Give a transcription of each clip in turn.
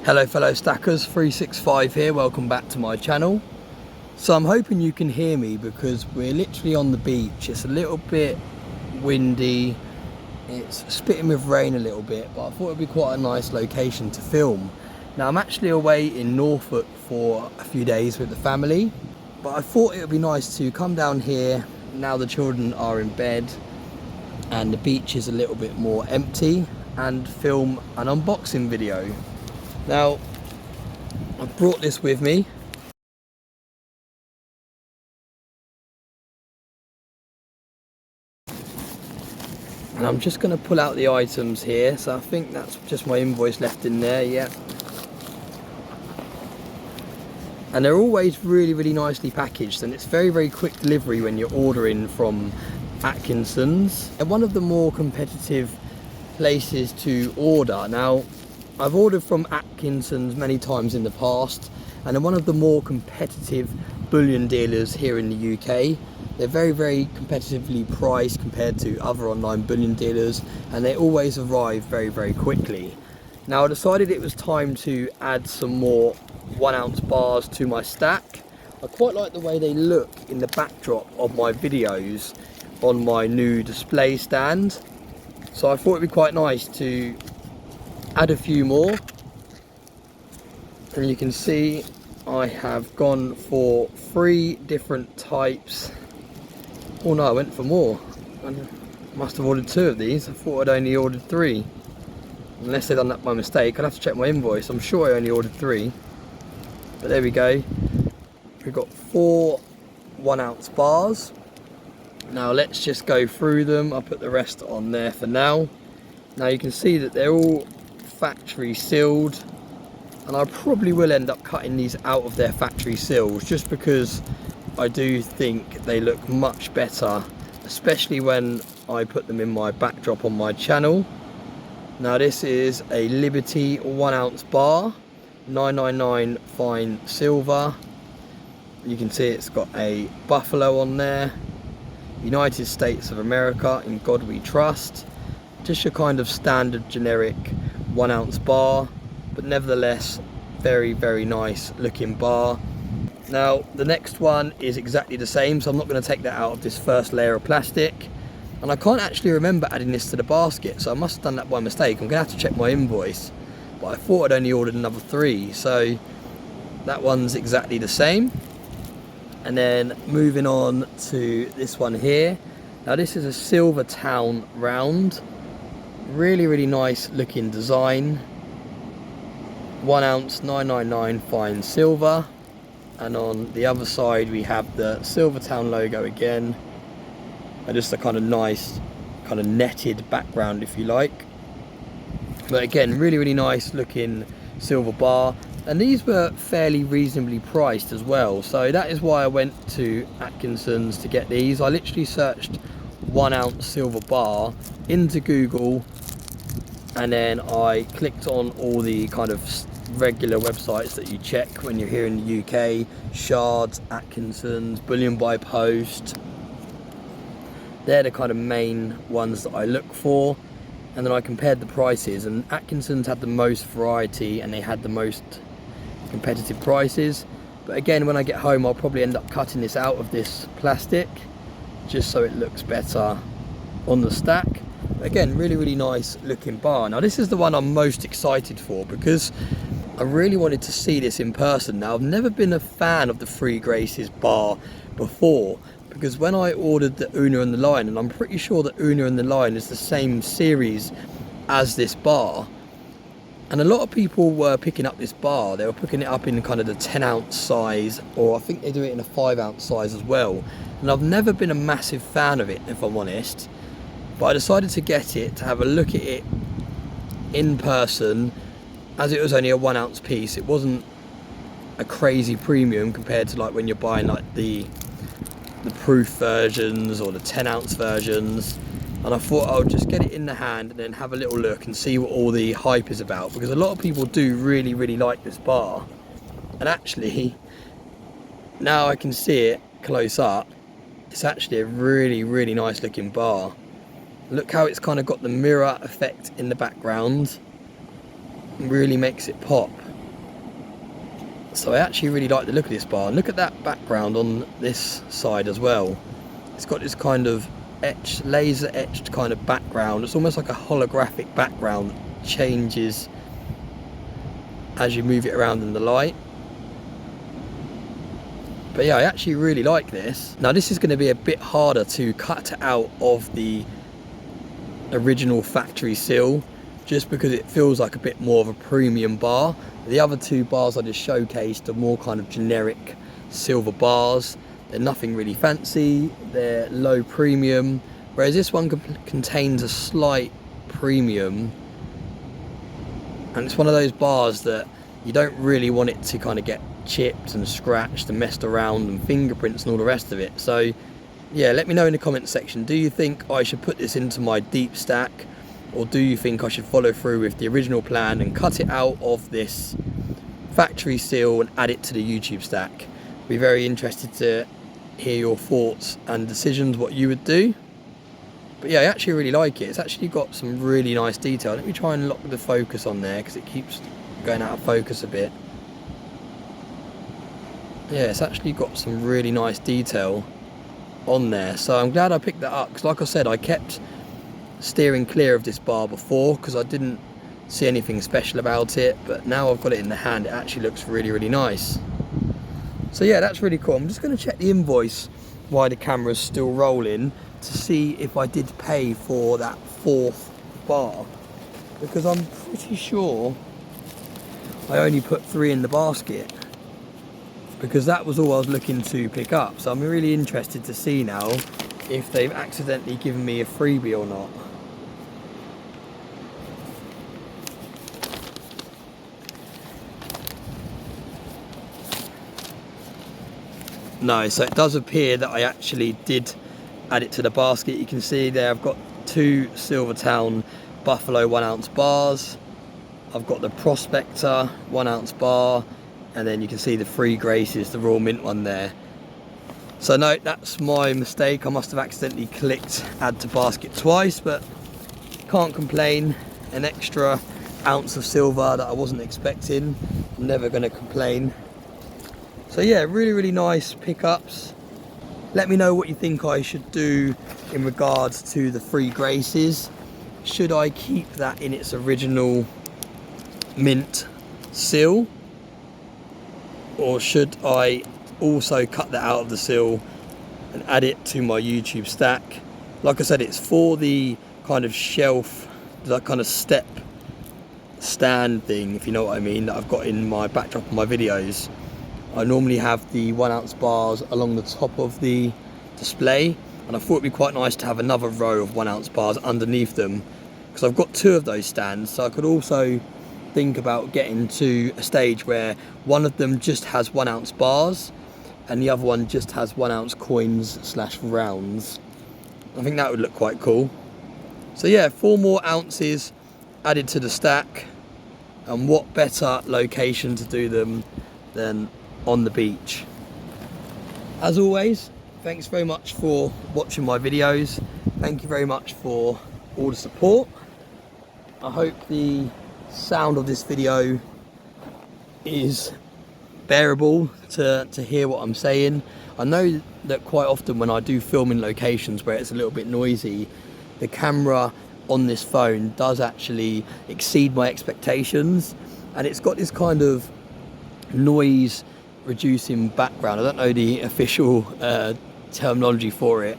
Hello fellow stackers, 365 here, welcome back to my channel. So I'm hoping you can hear me because we're literally on the beach. It's a little bit windy, it's spitting with rain a little bit, but I thought it'd be quite a nice location to film. Now I'm actually away in Norfolk for a few days with the family, but I thought it would be nice to come down here now the children are in bed and the beach is a little bit more empty and film an unboxing video. Now, I've brought this with me. And I'm just going to pull out the items here. So I think that's just my invoice left in there, yeah. And they're always really nicely packaged, and it's very quick delivery when you're ordering from Atkinson's. And one of the more competitive places to order. Now, I've ordered from Atkinson's many times in the past, and they're one of the more competitive bullion dealers here in the UK. They're very competitively priced compared to other online bullion dealers, and they always arrive very quickly. Now I decided it was time to add some more 1 ounce bars to my stack. I quite like the way they look in the backdrop of my videos on my new display stand, so I thought it'd be quite nice to add a few more. And you can see I have gone for 3 different types. Oh no, I went for more. I must have ordered 2 of these. I thought I'd only ordered 3. Unless they've done that by mistake. I'd have to check my invoice. I'm sure I only ordered 3. But there we go. We've got 4 1 ounce bars. Now let's just go through them. I'll put the rest on there for now. Now you can see that they're all factory sealed, and I probably will end up cutting these out of their factory seals just because I do think they look much better, especially when I put them in my backdrop on my channel. Now this is a Liberty 1 ounce bar, 999 fine silver. You can see it's got a buffalo on there, United States of America, in God we trust. Just your kind of standard generic 1 ounce bar, but nevertheless very nice looking bar. Now the next one is exactly the same, so I'm not going to take that out of this first layer of plastic, and I can't actually remember adding this to the basket, so I must have done that by mistake. I'm going to have to check my invoice, but I thought I'd only ordered another 3, so that one's exactly the same. And then moving on to this one here. Now this is a Silver Town round. Really nice looking design. 1 ounce 999 fine silver, and on the other side we have the Silvertown logo again, and just a kind of nice kind of netted background if you like. But again, really nice looking silver bar, and these were fairly reasonably priced as well, so that is why I went to Atkinson's to get these. I literally searched 1 ounce silver bar into Google, and then I clicked on all the kind of regular websites that you check when you're here in the UK, Shards, Atkinson's, Bullion by Post. They're the kind of main ones that I look for, and then I compared the prices, and Atkinson's had the most variety and they had the most competitive prices. But again, when I get home I'll probably end up cutting this out of this plastic just so it looks better on the stack. Again, really nice looking bar. Now this is the one I'm most excited for because I really wanted to see this in person. Now I've never been a fan of the Three Graces bar before, because when I ordered the Una and the Lion, and I'm pretty sure that Una and the Lion is the same series as this bar, and a lot of people were picking up this bar. They were picking it up in kind of the 10 ounce size, or I think they do it in a 5 ounce size as well, and I've never been a massive fan of it, if I'm honest. But I decided to get it, to have a look at it in person, as it was only a 1 ounce piece. It wasn't a crazy premium compared to like when you're buying like the proof versions or the 10 ounce versions. And I thought I would just get it in the hand and then have a little look and see what all the hype is about, because a lot of people do really like this bar. And actually, now I can see it close up, it's actually a really nice looking bar. Look how it's kind of got the mirror effect in the background. It really makes it pop. So I actually really like the look of this bar. And look at that background on this side as well. It's got this kind of etched, laser etched kind of background. It's almost like a holographic background that changes as you move it around in the light. But yeah, I actually really like this. Now this is going to be a bit harder to cut out of the original factory seal, just because it feels like a bit more of a premium bar. The other two bars I just showcased are more kind of generic silver bars. They're nothing really fancy, they're low premium, whereas this one contains a slight premium, and it's one of those bars that you don't really want it to kind of get chipped and scratched and messed around and fingerprints and all the rest of it. So yeah, let me know in the comments section, do you think I should put this into my deep stack, or do you think I should follow through with the original plan and cut it out of this factory seal and add it to the YouTube stack? Be very interested to hear your thoughts and decisions, what you would do. But yeah, I actually really like it. It's actually got some really nice detail. Let me try and lock the focus on there because it keeps going out of focus a bit. Yeah, it's actually got some really nice detail on there, so I'm glad I picked that up, because like I said, I kept steering clear of this bar before because I didn't see anything special about it, but now I've got it in the hand, it actually looks really nice. So yeah, that's really cool. I'm just going to check the invoice while the camera's still rolling to see if I did pay for that fourth bar, because I'm pretty sure I only put 3 in the basket, because that was all I was looking to pick up. So I'm really interested to see now if they've accidentally given me a freebie or not. No, so it does appear that I actually did add it to the basket. You can see there I've got 2 Silvertown Buffalo 1 ounce bars. I've got the Prospector 1 ounce bar, and then you can see the 3 Graces, the Royal Mint one there. So no, that's my mistake. I must have accidentally clicked add to basket twice, but can't complain. An extra ounce of silver that I wasn't expecting. I'm never going to complain. So yeah, really nice pickups. Let me know what you think I should do in regards to the 3 Graces. Should I keep that in its original mint seal, or should I also cut that out of the seal and add it to my YouTube stack? Like I said, it's for the kind of shelf, that kind of step stand thing, if you know what I mean, that I've got in my backdrop of my videos. I normally have the 1 ounce bars along the top of the display, and I thought it'd be quite nice to have another row of 1 ounce bars underneath them, because I've got 2 of those stands. So I could also think about getting to a stage where one of them just has 1 ounce bars and the other one just has 1 ounce coins / rounds. I think that would look quite cool. So yeah, 4 more ounces added to the stack, and what better location to do them than on the beach. As always, thanks very much for watching my videos. Thank you very much for all the support. I hope the sound of this video is bearable to hear what I'm saying. I know that quite often when I do film in locations where it's a little bit noisy, the camera on this phone does actually exceed my expectations, and it's got this kind of noise reducing background. I don't know the official terminology for it,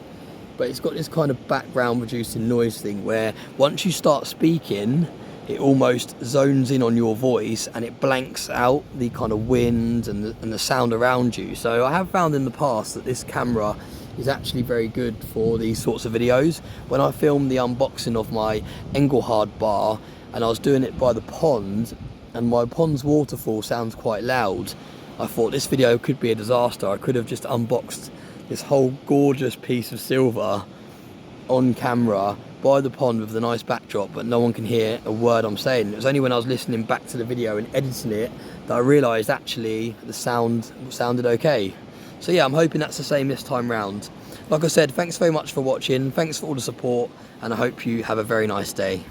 but it's got this kind of background reducing noise thing where once you start speaking, it almost zones in on your voice and it blanks out the kind of wind and the sound around you. So I have found in the past that this camera is actually very good for these sorts of videos. When I filmed the unboxing of my Engelhard bar and I was doing it by the pond, and my pond's waterfall sounds quite loud, I thought this video could be a disaster. I could have just unboxed this whole gorgeous piece of silver on camera by the pond with a nice backdrop, but no one can hear a word I'm saying. It was only when I was listening back to the video and editing it that I realised actually the sound sounded okay. So yeah, I'm hoping that's the same this time round. Like I said, thanks very much for watching, thanks for all the support, and I hope you have a very nice day.